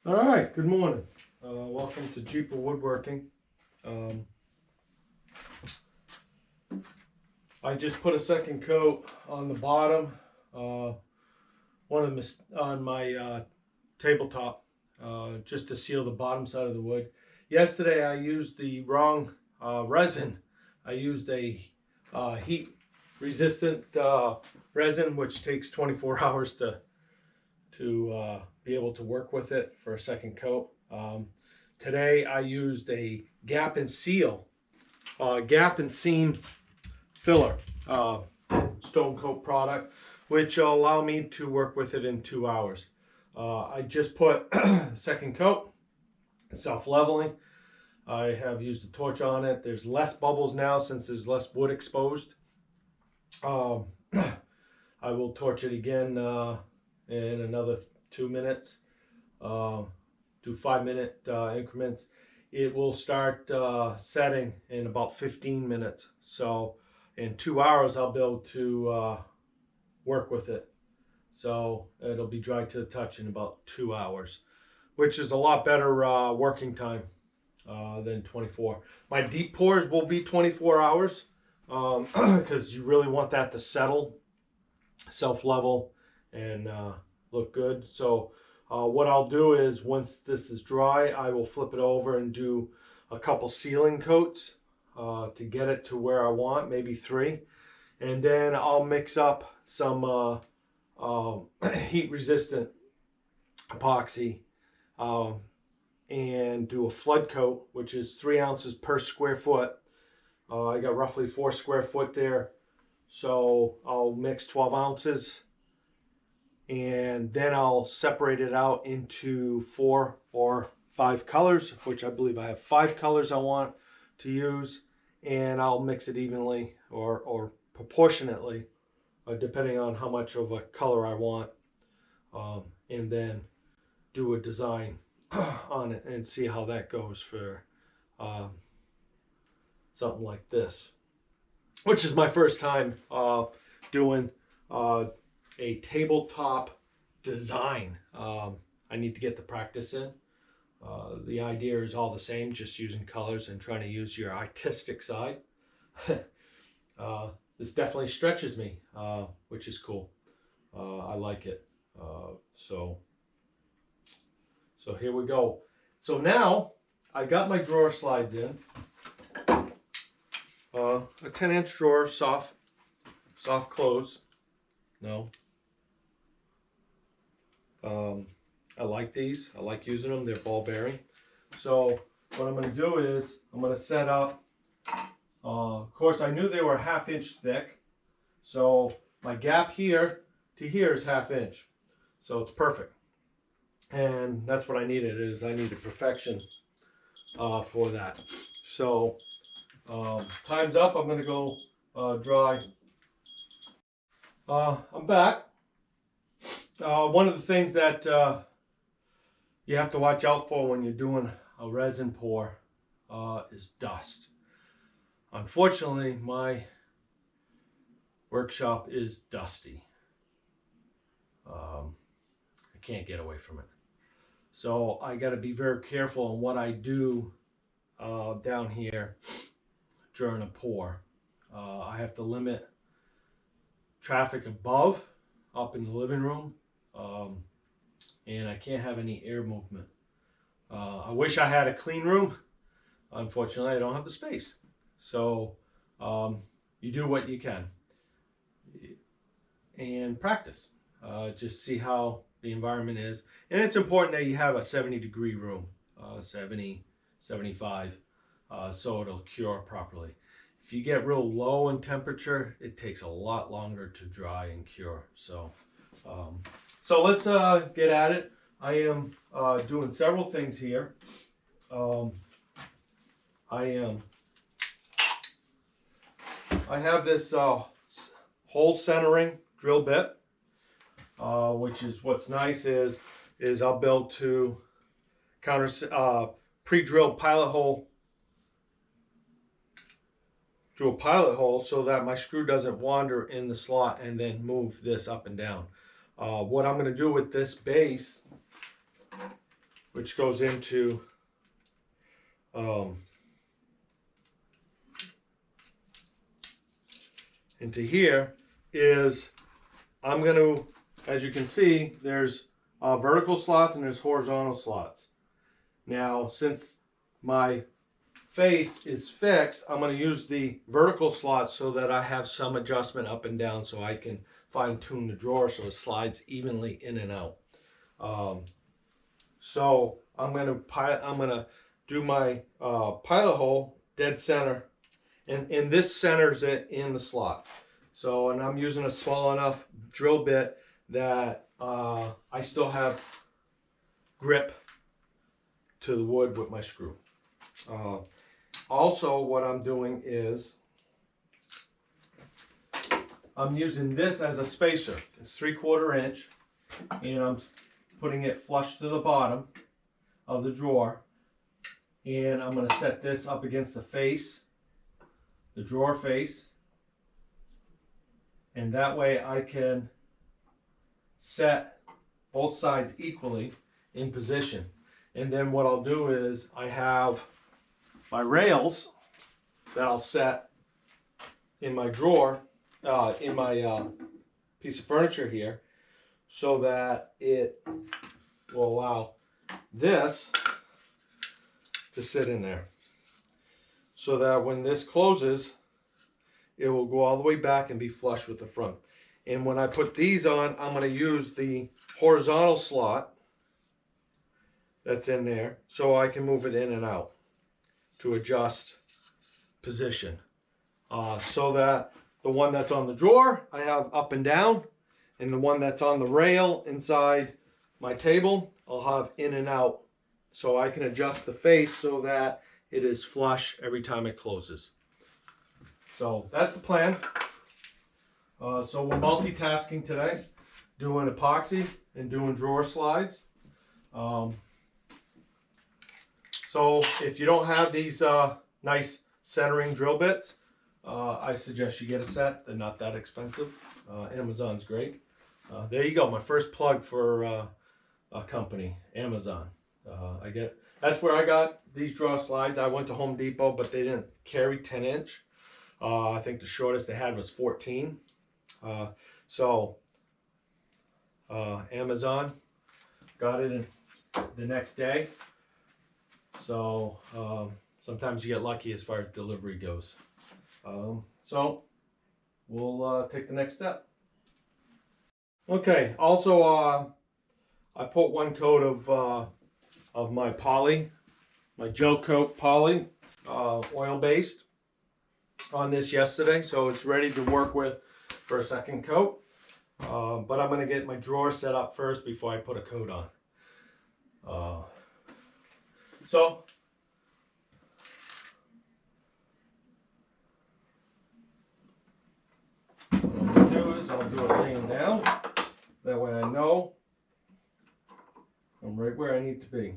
All right, good morning. Welcome to Jeeper Woodworking. Um, I just put a second coat on the bottom, on my tabletop, just to seal the bottom side of the wood. Yesterday I used the wrong resin. I used a heat resistant resin, which takes 24 hours to be able to work with it for a second coat. Today I used a gap and seam filler stone coat product, which will allow me to work with it in 2 hours. I just put second coat, self-leveling. I have used a torch on it. There's less bubbles now since there's less wood exposed. I will torch it again in another 2 minutes. Do 5-minute increments. It will start setting in about 15 minutes. So in 2 hours, I'll be able to work with it. So it'll be dry to the touch in about 2 hours, which is a lot better working time than 24. My deep pours will be 24 hours because you really want that to settle, self-level, and look good. So what I'll do is once this is dry, I will flip it over and do a couple sealing coats to get it to where I want, maybe 3. And then I'll mix up some heat resistant epoxy and do a flood coat, which is 3 ounces per square foot. I got roughly 4 square foot there. So I'll mix 12 ounces and then I'll separate it out into 4 or 5 colors, which I believe I have 5 colors I want to use, and I'll mix it evenly or proportionately, depending on how much of a color I want, and then do a design on it and see how that goes for something like this, which is my first time doing a tabletop design. I need to get the practice in. The idea is all the same, just using colors and trying to use your artistic side. This definitely stretches me, which is cool. I like it. So here we go. So now I got my drawer slides in. A 10-inch drawer, soft close. No. I like these. I like using them. They're ball bearing. So what I'm going to do is I'm going to set up. Of course, I knew they were 1/2 inch thick. So my gap here to here is 1/2 inch. So it's perfect. And that's what I needed. I needed perfection for that. So time's up. I'm going to go dry. I'm back. One of the things that you have to watch out for when you're doing a resin pour is dust. Unfortunately, my workshop is dusty. I can't get away from it. So I got to be very careful on what I do down here during a pour. I have to limit traffic above, up in the living room, and I can't have any air movement. I wish I had a clean room. Unfortunately, I don't have the space. So you do what you can and practice. Just see how the environment is. And it's important that you have a 70-degree room, 70, 75, so it'll cure properly. If you get real low in temperature, it takes a lot longer to dry and cure. So let's get at it. I am doing several things here. I have this hole centering drill bit, which is what's nice is I'll be able to pre-drill pilot hole to a pilot hole so that my screw doesn't wander in the slot and then move this up and down. What I'm going to do with this base which goes into here, is I'm going to, as you can see, there's vertical slots and there's horizontal slots. Now, since my face is fixed, I'm going to use the vertical slots so that I have some adjustment up and down so I can fine tune the drawer so it slides evenly in and out. So I'm going to do my pilot hole dead center, and this centers it in the slot. So, and I'm using a small enough drill bit that I still have grip to the wood with my screw. Also, what I'm doing is I'm using this as a spacer. It's 3/4 inch, and I'm putting it flush to the bottom of the drawer. And I'm going to set this up against the face, the drawer face, and that way I can set both sides equally in position. And then what I'll do is I have my rails that I'll set in my drawer, in my piece of furniture here, so that it will allow this to sit in there. So that when this closes, it will go all the way back and be flush with the front. And when I put these on, I'm going to use the horizontal slot that's in there so I can move it in and out to adjust position. So that the one that's on the drawer I have up and down, and the one that's on the rail inside my table I'll have in and out, so I can adjust the face so that it is flush every time it closes. So that's the plan. So we're multitasking today, doing epoxy and doing drawer slides. So if you don't have these nice centering drill bits, I suggest you get a set. They're not that expensive. Amazon's great. There you go, my first plug for a company, Amazon. That's where I got these drawer slides. I went to Home Depot, but they didn't carry 10 inch. I think the shortest they had was 14. Amazon, got it in the next day. So sometimes you get lucky as far as delivery goes. So we'll take the next step. Okay, also I put one coat of my poly, my gel coat poly, oil based, on this yesterday, so it's ready to work with for a second coat. But I'm going to get my drawer set up first before I put a coat on. So what I'm going to do is I'll do it laying down. That way I know I'm right where I need to be.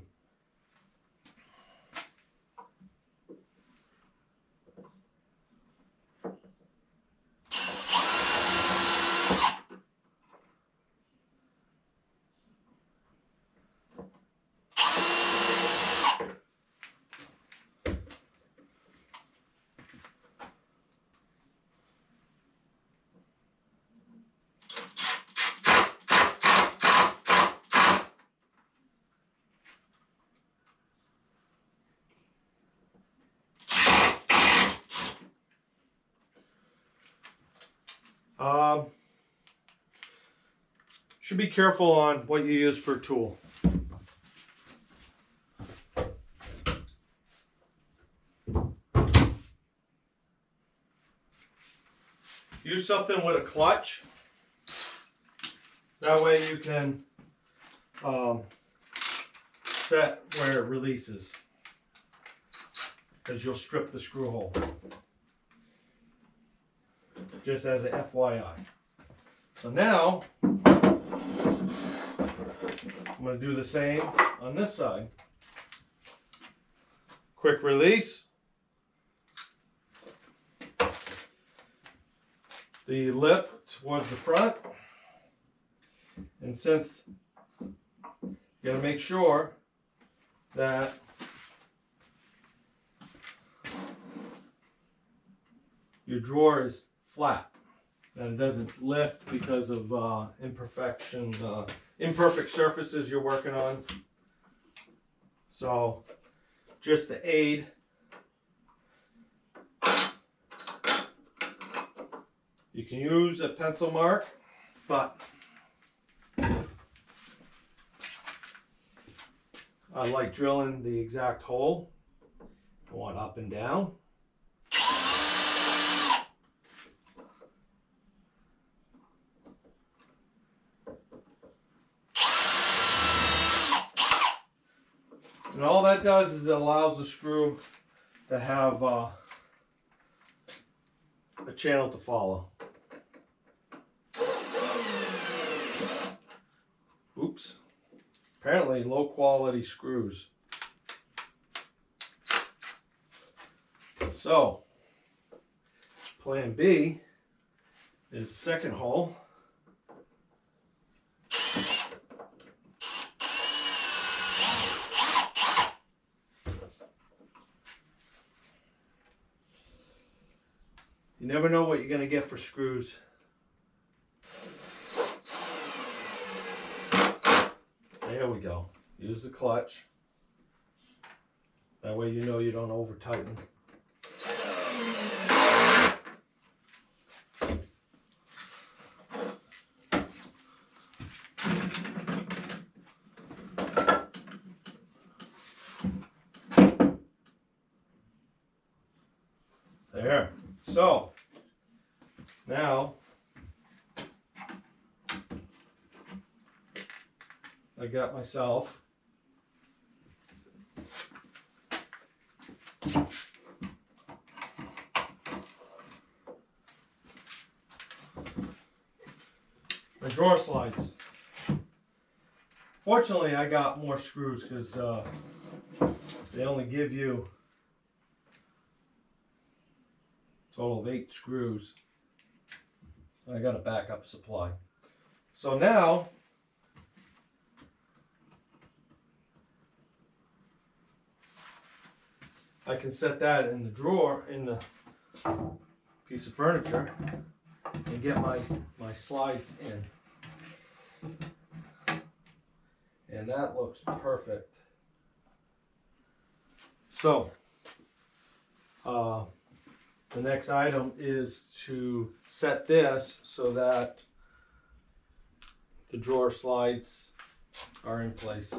Should be careful on what you use for a tool. Use something with a clutch. That way you can set where it releases, because you'll strip the screw hole. Just as a FYI. So now I'm going to do the same on this side. Quick release. The lip towards the front. And since you got to make sure that your drawer is flat and it doesn't lift because of imperfect surfaces you're working on. So just to aid, you can use a pencil mark, but I like drilling the exact hole. I want up and down. And all that does is it allows the screw to have a channel to follow. Oops. Apparently low quality screws. So, plan B is the second hole. You never know what you're going to get for screws. There we go. Use the clutch. That way you know you don't over tighten. There. So, now I got myself my drawer slides. Fortunately, I got more screws because they only give you a total of 8 screws. I got a backup supply. So now I can set that in the drawer in the piece of furniture and get my slides in. And that looks perfect. So the next item is to set this so that the drawer slides are in place.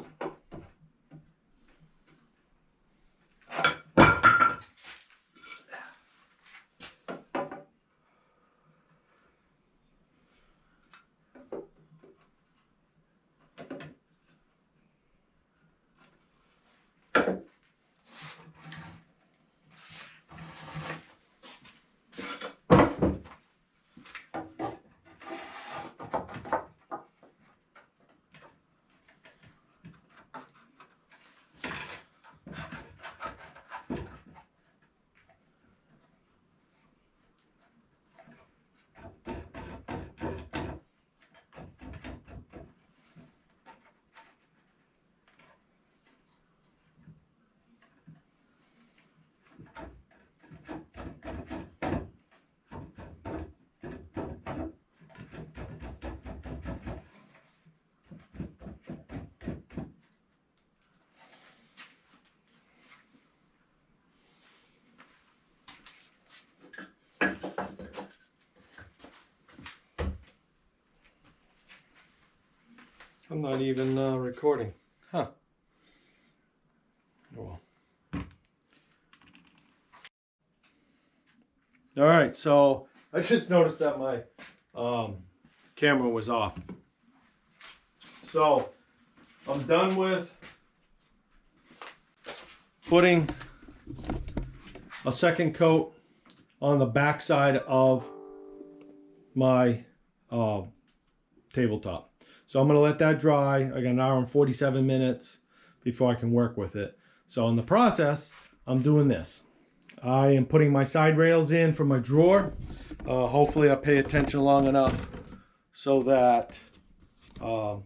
I'm not even recording. Huh. Oh well. Alright, so I just noticed that my camera was off. So I'm done with putting a second coat on the back side of my tabletop. So I'm going to let that dry. I got an hour and 47 minutes before I can work with it. So in the process, I'm doing this. I am putting my side rails in for my drawer. Hopefully I pay attention long enough so that I'll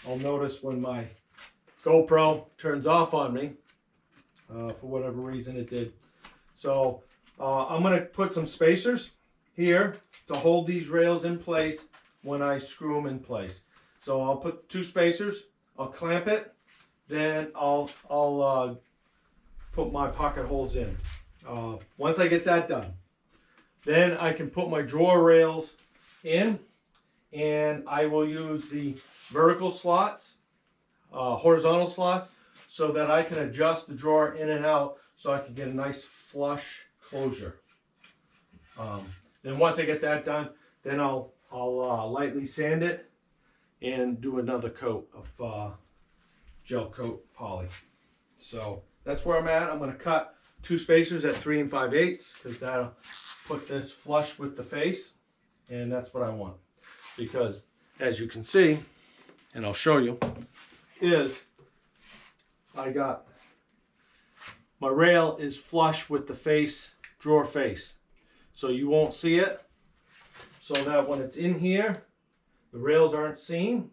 notice when my GoPro turns off on me. For whatever reason it did. So I'm going to put some spacers here to hold these rails in place when I screw them in place. So I'll put 2 spacers, I'll clamp it, then I'll put my pocket holes in. Once I get that done, then I can put my drawer rails in, and I will use the vertical slots, horizontal slots, so that I can adjust the drawer in and out so I can get a nice flush closure. Then once I get that done, then I'll lightly sand it and do another coat of gel coat poly. So that's where I'm at. I'm going to cut 2 spacers at 3 5/8 because that'll put this flush with the face, and that's what I want. Because as you can see, and I'll show you, is I got my rail is flush with the face, drawer face. So you won't see it, so that when it's in here, the rails aren't seen,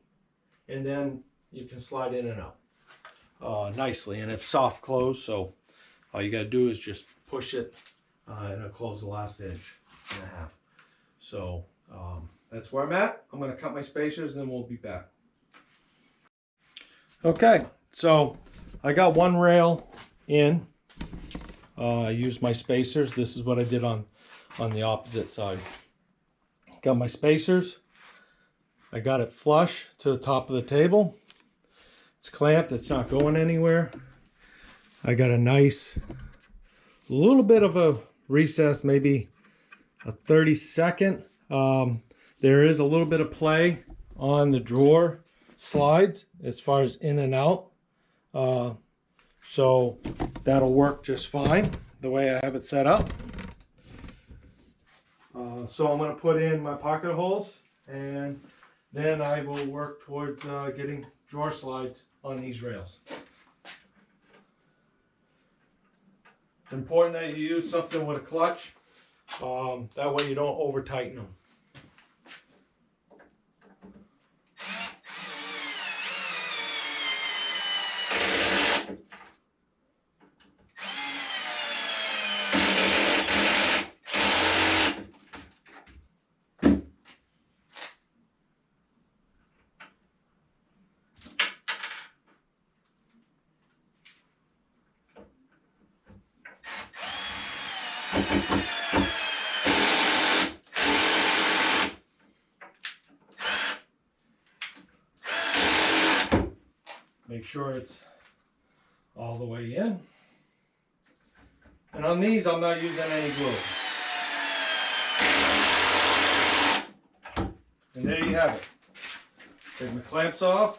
and then you can slide in and out nicely. And it's soft close, so all you got to do is just push it and it'll close the last inch and a half. So that's where I'm at. I'm going to cut my spacers and then we'll be back. Okay, so I got one rail in. I used my spacers. This is what I did on the opposite side. Got my spacers. I got it flush to the top of the table. It's clamped. It's not going anywhere. I got a nice little bit of a recess, maybe a 30-second. There is a little bit of play on the drawer slides as far as in and out. So that'll work just fine the way I have it set up. So I'm going to put in my pocket holes, and then I will work towards getting drawer slides on these rails. It's important that you use something with a clutch. That way you don't over tighten them. Make sure it's all the way in. And on these, I'm not using any glue. And there you have it. Take my clamps off.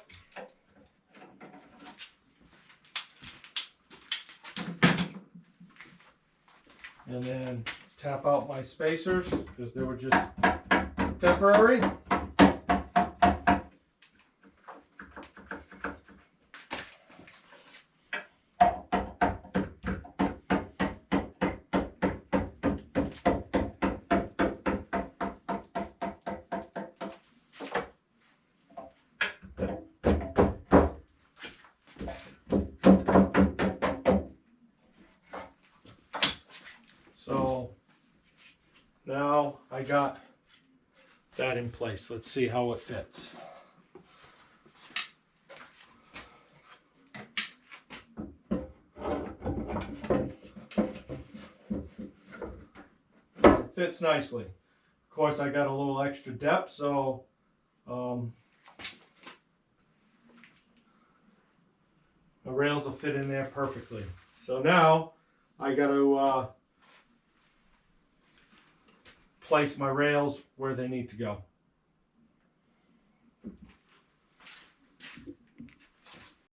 And then tap out my spacers because they were just temporary. So now I got that in place. Let's see how it fits. It fits nicely. Of course, I got a little extra depth, so the rails will fit in there perfectly. So now I got to place my rails where they need to go.